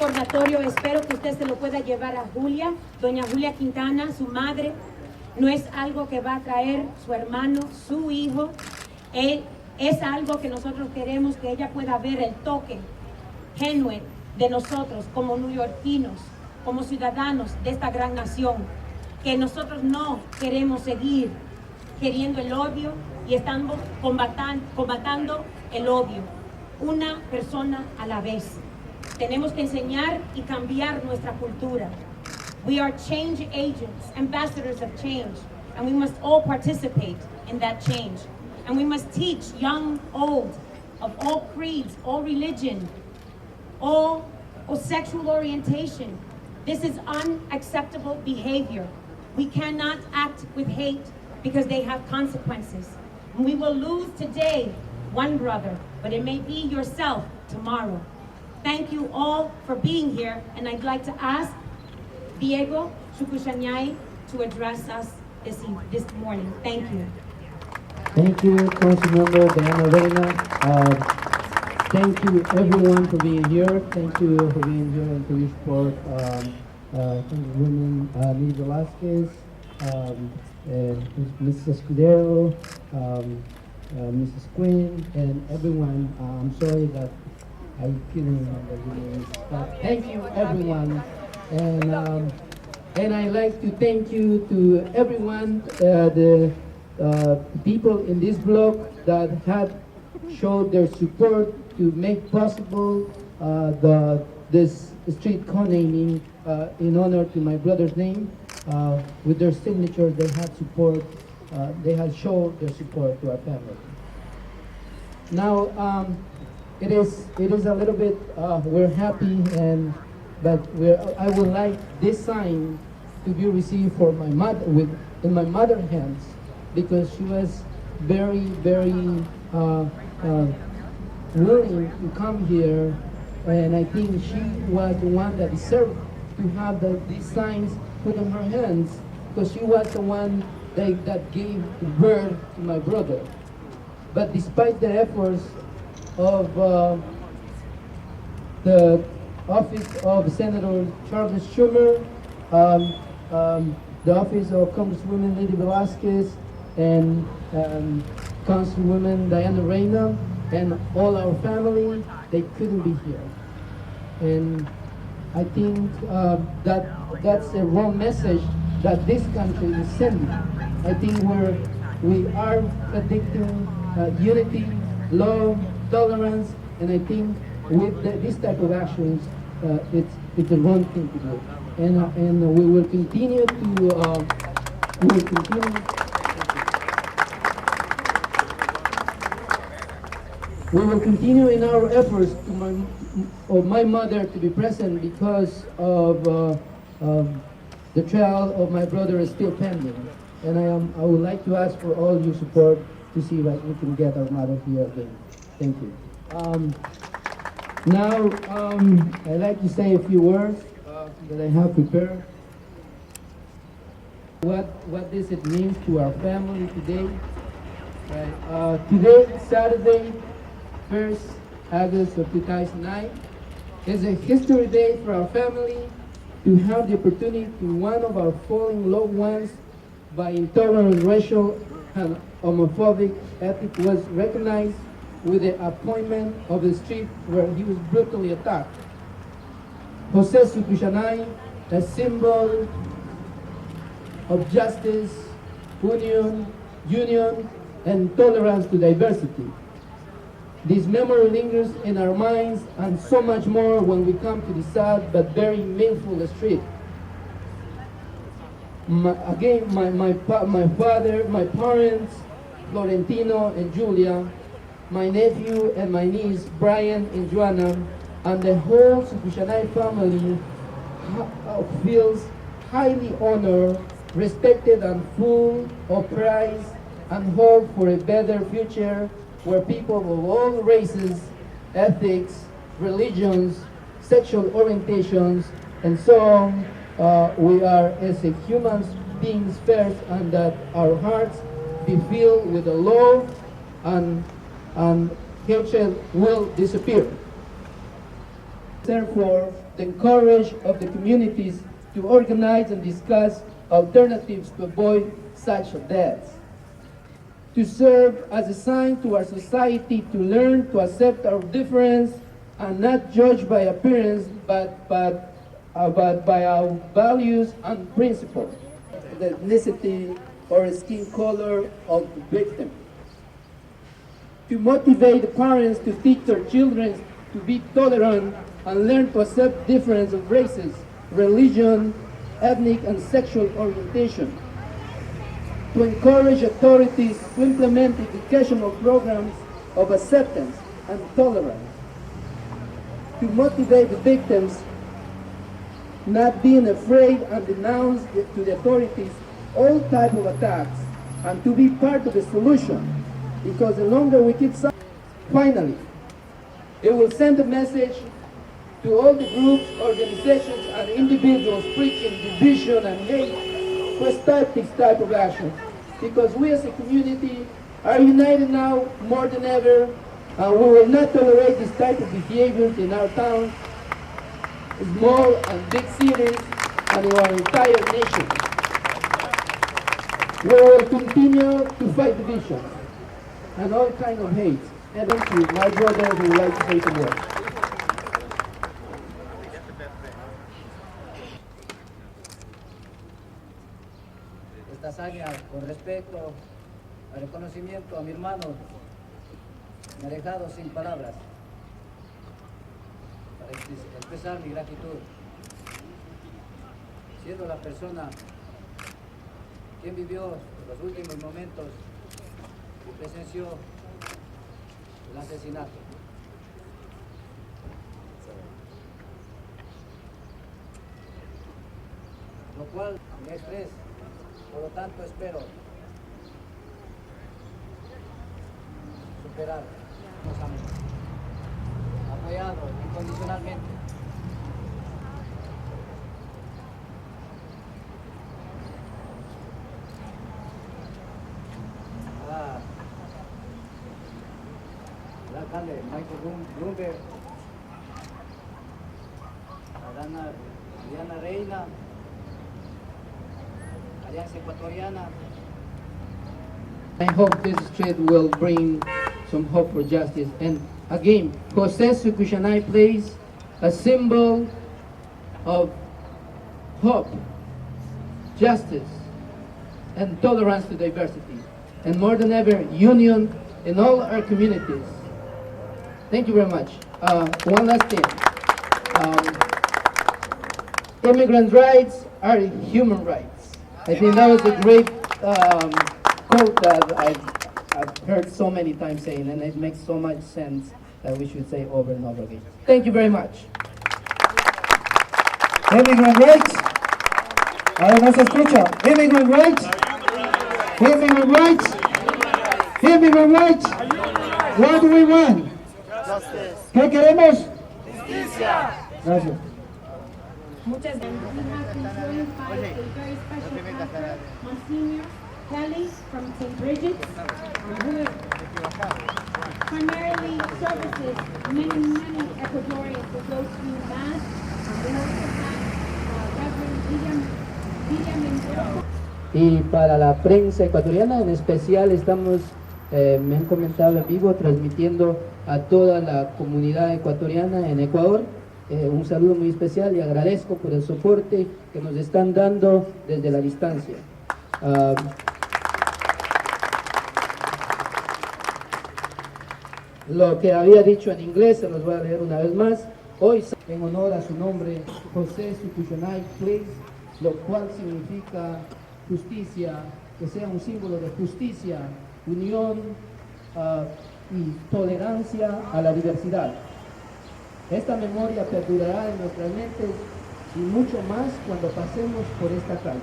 recordatorio espero que usted se lo pueda llevar a Julia, doña Julia Quintana, su madre. No es algo que va a traer su hermano, su hijo. Es algo que nosotros queremos que ella pueda ver el toque genuino de nosotros como neoyorquinos, como ciudadanos de esta gran nación, que nosotros no queremos seguir queriendo el odio y estamos combatando el odio, una persona a la vez. Tenemos que enseñar y cambiar nuestra cultura. We are change agents, ambassadors of change, and we must all participate in that change. And we must teach young, old, of all creeds, all religion, all sexual orientation. This is unacceptable behavior. We cannot act with hate because they have consequences. And we will lose today one brother, but it may be yourself tomorrow. Thank you all for being here, and I'd like to ask Jose Sucuzhanay to address us this morning. Thank you. Thank you, Councilmember Diana Reina. Thank you everyone for being here. Thank you for being here and for your support. Councilwoman Lidia Velasquez, Mrs. Escudero, Mrs. Quinn, and everyone. I'm sorry that I couldn't remember your names, but thank you everyone. And I'd like to thank you to everyone, the people in this block that had showed their support to make possible this street co-naming in honor to my brother's name. With their signatures, they had support. They had showed their support to our family. Now, it is a little bit. We're happy, but I would like this sign to be received for my mother in my mother's hands, because she was very, very willing to come here, and I think she was the one that deserved to have these signs put in her hands, because she was the one that gave birth to my brother. But despite the efforts of the office of Senator Charles Schumer, the office of Congresswoman Lidia Velasquez, and Councilwoman Diana Reina, and all our family, they couldn't be here. And I think that's a wrong message that this country is sending. I think we are predicting unity, love, tolerance, and I think with this type of actions, it's the wrong thing to do. And we will continue to we will continue in our efforts of my mother to be present, because of the trial of my brother is still pending. And I would like to ask for all your support to see that we can get our mother here again. Thank you. Now, I'd like to say a few words that I have prepared. What does it mean to our family today? Right. Today, Saturday, 1st August of 2009, is a history day for our family to have the opportunity to one of our fallen loved ones by intolerant racial and homophobic ethic was recognized with the appointment of the street where he was brutally attacked. Jose Sucuzhanay, a symbol of justice, union, and tolerance to diversity. This memory lingers in our minds, and so much more when we come to the sad but very meaningful street. My father, my parents, Florentino and Julia, my nephew and my niece, Brian and Joanna, and the whole Sucuzhanay family feels highly honored, respected, and full of pride and hope for a better future where people of all races, ethics, religions, sexual orientations, and so on, we are as a human beings first, and that our hearts be filled with the love and hatred will disappear. Therefore, the courage of the communities to organize and discuss alternatives to avoid such deaths. To serve as a sign to our society to learn to accept our difference and not judge by appearance, but by our values and principles, the ethnicity or skin color of the victim. To motivate the parents to teach their children to be tolerant and learn to accept difference of races, religion, ethnic and sexual orientation. To encourage authorities to implement educational programs of acceptance and tolerance. To motivate the victims not being afraid and denounce to the authorities all type of attacks and to be part of the solution, because the longer we keep silent, finally, it will send a message to all the groups, organizations, and individuals preaching division and hate to start this type of action. Because we as a community are united now more than ever, and we will not tolerate this type of behaviors in our towns, small and big cities, and in our entire nation. We will continue to fight division and all kinds of hate. And thank you, my brother who would like to say some words. Esta hazaña con respecto al reconocimiento a mi hermano me ha dejado sin palabras para expresar mi gratitud, siendo la persona quien vivió los últimos momentos y presenció el asesinato. Lo cual me expresa, por lo tanto espero superar los amigos, apoyado incondicionalmente. El alcalde Michael Bloomberg, a Diana Reina, Alianza Ecuatoriana. I hope this street will bring some hope for justice. And again, Jose Sucuzhanay plays a symbol of hope, justice, and tolerance to diversity. And more than ever, union in all our communities. Thank you very much. One last thing. Immigrant rights are human rights. I think that was a great quote that I've heard so many times saying, and it makes so much sense that we should say over and over again. Thank you very much. Immigrant rights. Ahora no se escucha. Immigrant rights. Immigrant rights. Immigrant rights. What do we want? Justice. ¿Qué queremos? Justicia. Gracias. Muchas gracias. We have been joined by a very special pastor, Monsignor Kelly from St. Bridget's, who primarily services many Ecuadorians with those few mass. We also have Reverend Vigilia Mendoza. Y para la prensa ecuatoriana en especial estamos, me han comentado en vivo, transmitiendo a toda la comunidad ecuatoriana en Ecuador. Un saludo muy especial y agradezco por el soporte que nos están dando desde la distancia. Lo que había dicho en inglés se los voy a leer una vez más. Hoy, en honor a su nombre, Jose Sucuzhanay Place, lo cual significa justicia, que sea un símbolo de justicia, unión y tolerancia a la diversidad. Esta memoria perdurará en nuestras mentes y mucho más cuando pasemos por esta calle.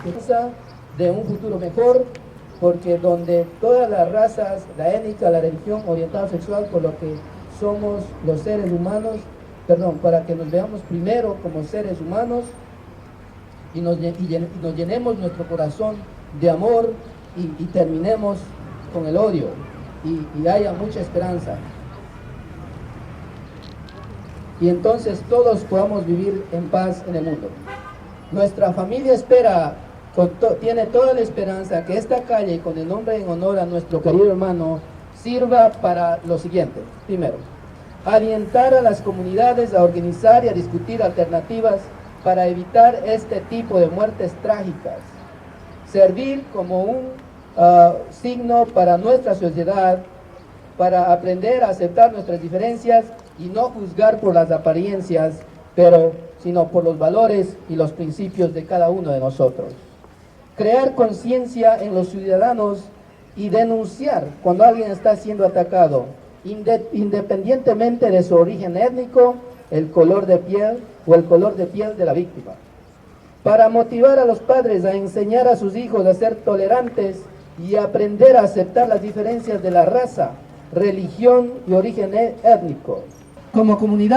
Piensa de un futuro mejor, porque donde todas las razas, la étnica, la religión, orientado sexual, por lo que somos los seres humanos, para que nos veamos primero como seres humanos y nos llenemos nuestro corazón de amor y terminemos con el odio y haya mucha esperanza. y entonces todos podamos vivir en paz en el mundo. Nuestra familia espera, tiene toda la esperanza que esta calle, con el nombre en honor a nuestro querido hermano, sirva para lo siguiente. Primero, alientar a las comunidades a organizar y a discutir alternativas para evitar este tipo de muertes trágicas. Servir como un signo para nuestra sociedad, para aprender a aceptar nuestras diferencias y no juzgar por las apariencias, sino por los valores y los principios de cada uno de nosotros. Crear conciencia en los ciudadanos y denunciar cuando alguien está siendo atacado, independientemente de su origen étnico, el color de piel o el color de piel de la víctima. Para motivar a los padres a enseñar a sus hijos a ser tolerantes y aprender a aceptar las diferencias de la raza, religión y origen étnico. Como comunidad